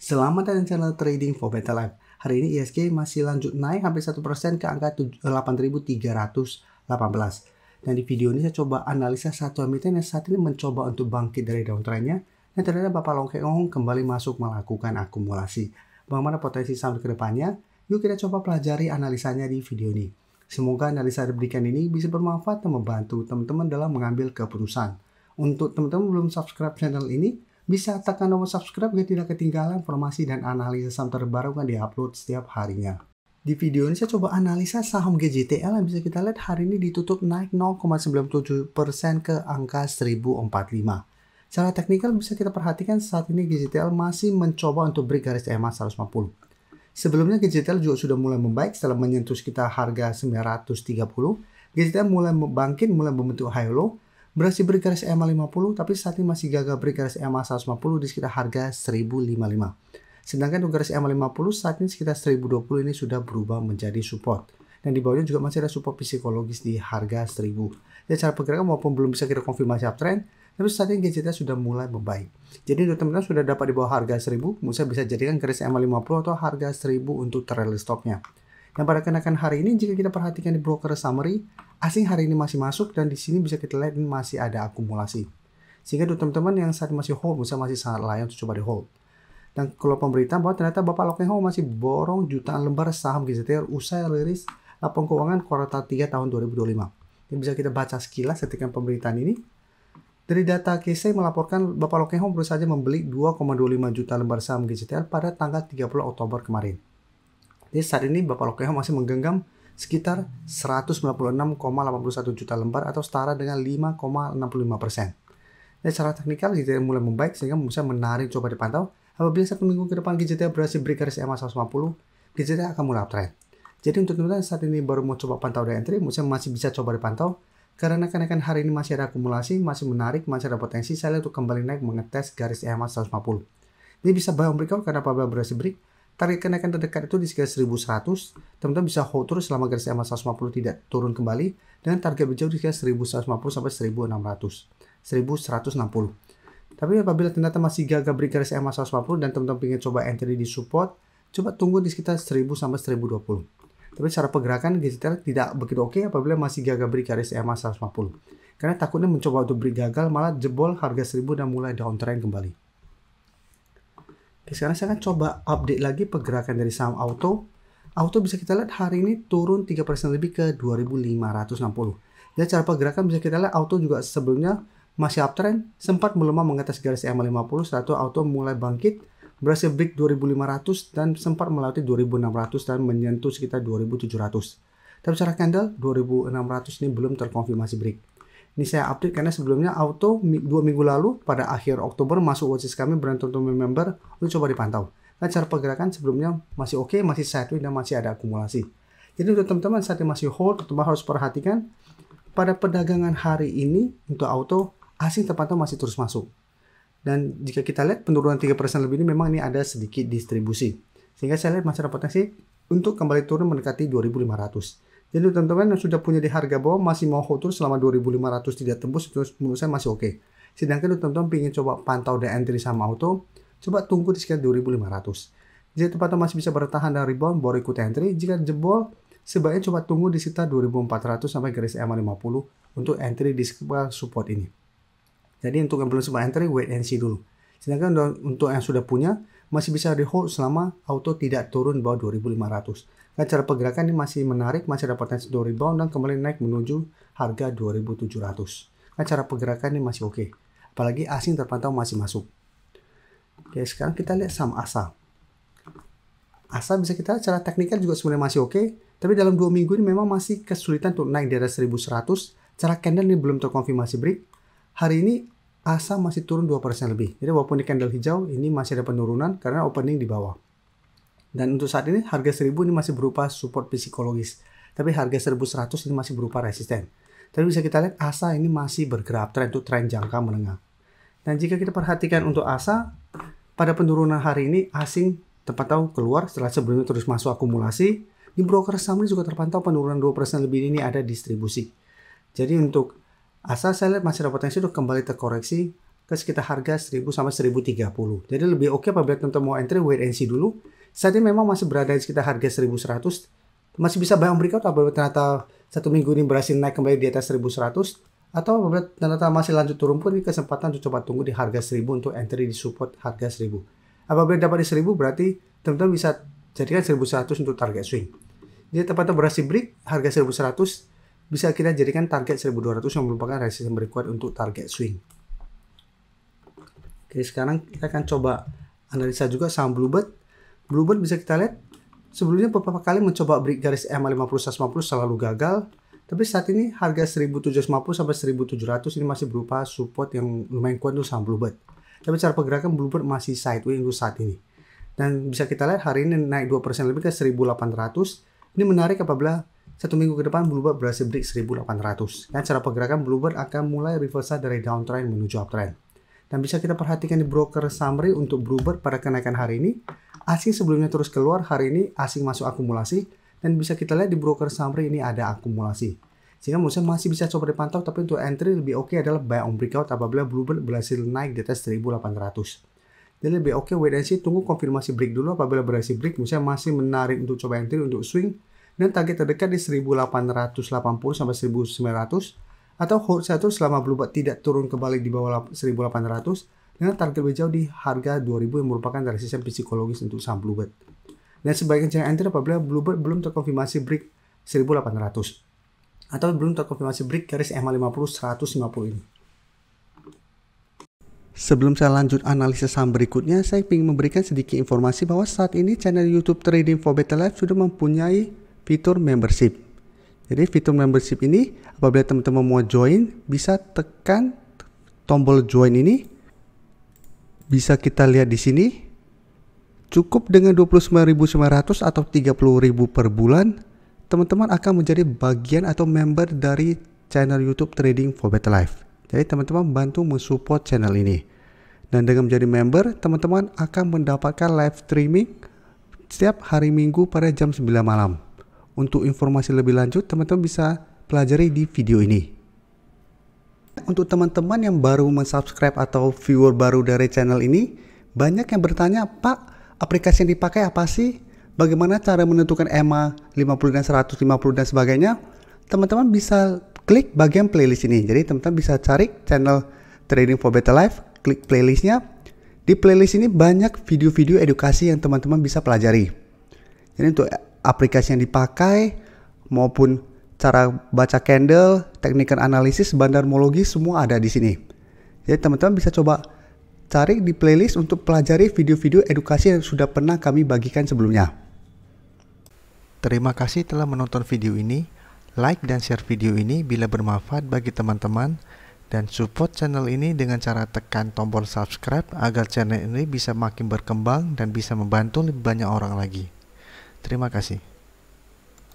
Selamat datang di channel Trading for Better Life. Hari ini ISG masih lanjut naik hampir 1% ke angka 8.318. Dan di video ini saya coba analisa satu emiten yang saat ini mencoba untuk bangkit dari downtrendnya. Dan ternyata Bapak Long Keng Ong kembali masuk melakukan akumulasi. Bagaimana potensi saham ke depannya? Yuk kita coba pelajari analisanya di video ini. Semoga analisa diberikan ini bisa bermanfaat dan membantu teman-teman dalam mengambil keputusan. Untuk teman-teman belum subscribe channel ini, bisa tekan tombol subscribe agar tidak ketinggalan informasi dan analisa saham terbaru yang diupload setiap harinya. Di video ini saya coba analisa saham GJTL yang bisa kita lihat hari ini ditutup naik 0,97% ke angka 1045. Secara teknikal bisa kita perhatikan saat ini GJTL masih mencoba untuk break garis EMA 150. Sebelumnya GJTL juga sudah mulai membaik setelah menyentuh sekitar harga 930. GJTL mulai bangkit, mulai membentuk high low. Berhasil break garis EMA 50, tapi saat ini masih gagal break garis EMA 150 di sekitar harga 1055. Sedangkan untuk garis EMA 50 saat ini sekitar 1020 ini sudah berubah menjadi support. Dan di bawahnya juga masih ada support psikologis di harga 1000. Dan cara pergerakan walaupun belum bisa kita konfirmasi uptrend, tapi saat ini GJTL sudah mulai membaik. Jadi untuk teman-teman sudah dapat di bawah harga 1000, bisa jadikan garis EMA 50 atau harga 1000 untuk trailing stopnya. Yang pada kenaikan hari ini jika kita perhatikan di broker summary, asing hari ini masih masuk dan di sini bisa kita lihat ini masih ada akumulasi. Sehingga untuk teman-teman yang saat ini masih hold, masih sangat layak untuk coba di hold. Dan kalau pemberitaan bahwa ternyata Bapak Long Keng Ong masih borong jutaan lembar saham GJTL usai rilis laporan keuangan kuartal 3 tahun 2025. Ini bisa kita baca sekilas ketika pemberitaan ini. Dari data KSE melaporkan Bapak Long Keng Ong baru saja membeli 2,25 juta lembar saham GJTL pada tanggal 30 Oktober kemarin. Jadi saat ini Bapak Long Keng Ong masih menggenggam sekitar 196,81 juta lembar atau setara dengan 5,65%. Dan secara teknikal GJTL mulai membaik sehingga bisa menarik coba dipantau. Apabila 1 minggu ke depan GJTL berhasil break garis EMA 150, GJTL akan mulai uptrend. Jadi untuk teman-teman saat ini baru mau coba pantau dan entry, masih bisa coba dipantau. Karena kenaikan hari ini masih ada akumulasi, masih menarik, masih ada potensi saya untuk kembali naik mengetes garis EMA 150. Ini bisa buy on breakout karena apabila berhasil break, target kenaikan terdekat itu di sekitar 1100. Teman-teman bisa hold terus selama garis EMA 150 tidak turun kembali dengan target berjauh di sekitar 1150 sampai 1600, 1160. Tapi apabila ternyata masih gagal break garis EMA 150 dan teman-teman ingin coba entry di support, coba tunggu di sekitar 1000 sampai 1020. Tapi secara pergerakan GJTL tidak begitu oke apabila masih gagal break garis EMA 150. Karena takutnya mencoba untuk break gagal malah jebol harga 1000 dan mulai downtrend kembali. Oke, sekarang saya akan coba update lagi pergerakan dari saham auto. Auto bisa kita lihat hari ini turun 3% lebih ke 2560. Dan cara pergerakan bisa kita lihat auto juga sebelumnya masih uptrend, sempat melemah mengatas garis EMA 50, setelah itu auto mulai bangkit, berhasil break 2500 dan sempat melewati 2600 dan menyentuh sekitar 2700. Tapi secara candle 2600 ini belum terkonfirmasi break. Ini saya update karena sebelumnya auto 2 minggu lalu pada akhir Oktober masuk watchlist kami beruntung untuk member untuk coba dipantau. Dan cara pergerakan sebelumnya masih oke, masih sideways dan masih ada akumulasi. Jadi untuk teman-teman saat ini masih hold, teman-teman harus perhatikan pada perdagangan hari ini untuk auto asing terpantau masih terus masuk. Dan jika kita lihat penurunan 3% lebih ini memang ini ada sedikit distribusi. Sehingga saya lihat masih ada potensi untuk kembali turun mendekati 2500. Jadi teman-teman yang sudah punya di harga bawah masih mau hold terus selama 2500 tidak tembus, terus menurut saya masih oke. Sedangkan teman-teman ingin coba pantau dan entry sama auto, coba tunggu di sekitar 2500. Jika teman-teman masih bisa bertahan dan rebound, baru ikut entry. Jika jebol, sebaiknya coba tunggu di sekitar 2400 sampai garis EMA 50 untuk entry di sekitar support ini. Jadi untuk yang belum sempat entry, wait and see dulu. Sedangkan untuk yang sudah punya, masih bisa di hold selama auto tidak turun bawah 2500. Dan cara pergerakan ini masih menarik, masih ada potensi untuk rebound dan kembali naik menuju harga 2700. Dan cara pergerakan ini masih oke. Apalagi asing terpantau masih masuk. Oke, sekarang kita lihat saham ASA. ASA bisa kita secara teknikal juga sebenarnya masih oke. Tapi dalam 2 minggu ini memang masih kesulitan untuk naik di atas 1100. Cara candle ini belum terkonfirmasi break. Hari ini ASA masih turun 2% lebih. Jadi walaupun di candle hijau ini masih ada penurunan karena opening di bawah. Dan untuk saat ini harga 1000 ini masih berupa support psikologis. Tapi harga 1100 ini masih berupa resisten. Tapi bisa kita lihat ASA ini masih bergerak tren untuk tren jangka menengah. Dan jika kita perhatikan untuk ASA pada penurunan hari ini asing terpantau keluar setelah sebelumnya terus masuk akumulasi. Di broker saham ini juga terpantau penurunan 2% lebih ini ada distribusi. Jadi untuk ASA saya lihat masih ada potensi untuk kembali terkoreksi ke sekitar harga 1000 sampai 1030. Jadi lebih oke apabila teman-teman mau entry wait and see dulu. Saat ini memang masih berada di sekitar harga 1100. Masih bisa buy on breakout apabila ternyata satu minggu ini berhasil naik kembali di atas 1100. Atau apabila ternyata masih lanjut turun pun, ini kesempatan untuk coba tunggu di harga 1000 untuk entry di support harga 1000. Apabila dapat di 1000 berarti teman-teman bisa jadikan 1100 untuk target swing. Jadi tempatnya berhasil break harga 1100 bisa kita jadikan target 1200 yang merupakan resistance berikut untuk target swing. Oke, sekarang kita akan coba analisa juga saham Bluebird. Bluebird bisa kita lihat sebelumnya beberapa kali mencoba break garis EMA 50-150 selalu gagal. Tapi saat ini harga 1750 sampai 1700 ini masih berupa support yang lumayan kuat untuk saham Bluebird. Tapi cara pergerakan Bluebird masih sideways untuk saat ini. Dan bisa kita lihat hari ini naik 2% lebih ke 1800. Ini menarik apabila satu minggu ke depan Bluebird berhasil break 1800. Dan cara pergerakan Bluebird akan mulai reversal dari downtrend menuju uptrend. Dan bisa kita perhatikan di broker summary untuk Bluebird pada kenaikan hari ini. Asing sebelumnya terus keluar, hari ini asing masuk akumulasi. Dan bisa kita lihat di broker summary ini ada akumulasi. Sehingga menurut saya masih bisa coba dipantau, tapi untuk entry lebih oke adalah buy on breakout apabila Bluebird berhasil naik di atas 1800. Jadi lebih oke wait and see, tunggu konfirmasi break dulu. Apabila berhasil break, menurut saya masih menarik untuk coba entry untuk swing. Dan target terdekat di 1880 sampai 1900. Atau hold satu selama Bluebird tidak turun kembali di bawah 1800 dengan target lebih jauh di harga 2000 yang merupakan resisten psikologis untuk saham Bluebird. Dan sebagian jangan entry apabila Bluebird belum terkonfirmasi break 1800 atau belum terkonfirmasi break garis EMA 50-150 ini. Sebelum saya lanjut analisis saham berikutnya, saya ingin memberikan sedikit informasi bahwa saat ini channel YouTube Trading for Better Life sudah mempunyai fitur membership. Jadi fitur membership ini apabila teman-teman mau join bisa tekan tombol join ini. Bisa kita lihat di sini. Cukup dengan 29.900 atau 30.000 per bulan, teman-teman akan menjadi bagian atau member dari channel YouTube Trading for Better Life. Jadi teman-teman bantu mensupport channel ini. Dan dengan menjadi member, teman-teman akan mendapatkan live streaming setiap hari Minggu pada jam 9 malam. Untuk informasi lebih lanjut, teman-teman bisa pelajari di video ini. Untuk teman-teman yang baru mensubscribe atau viewer baru dari channel ini, banyak yang bertanya, Pak, aplikasi yang dipakai apa sih? Bagaimana cara menentukan EMA 50 dan 150 dan sebagainya? Teman-teman bisa klik bagian playlist ini. Jadi teman-teman bisa cari channel Trading for Better Life, klik playlistnya. Di playlist ini banyak video-video edukasi yang teman-teman bisa pelajari. Jadi untuk aplikasi yang dipakai maupun cara baca candle, teknik analisis, bandarmologi semua ada di sini. Jadi teman-teman bisa coba cari di playlist untuk pelajari video-video edukasi yang sudah pernah kami bagikan sebelumnya. Terima kasih telah menonton video ini. Like dan share video ini bila bermanfaat bagi teman-teman, dan support channel ini dengan cara tekan tombol subscribe agar channel ini bisa makin berkembang dan bisa membantu lebih banyak orang lagi. Terima kasih.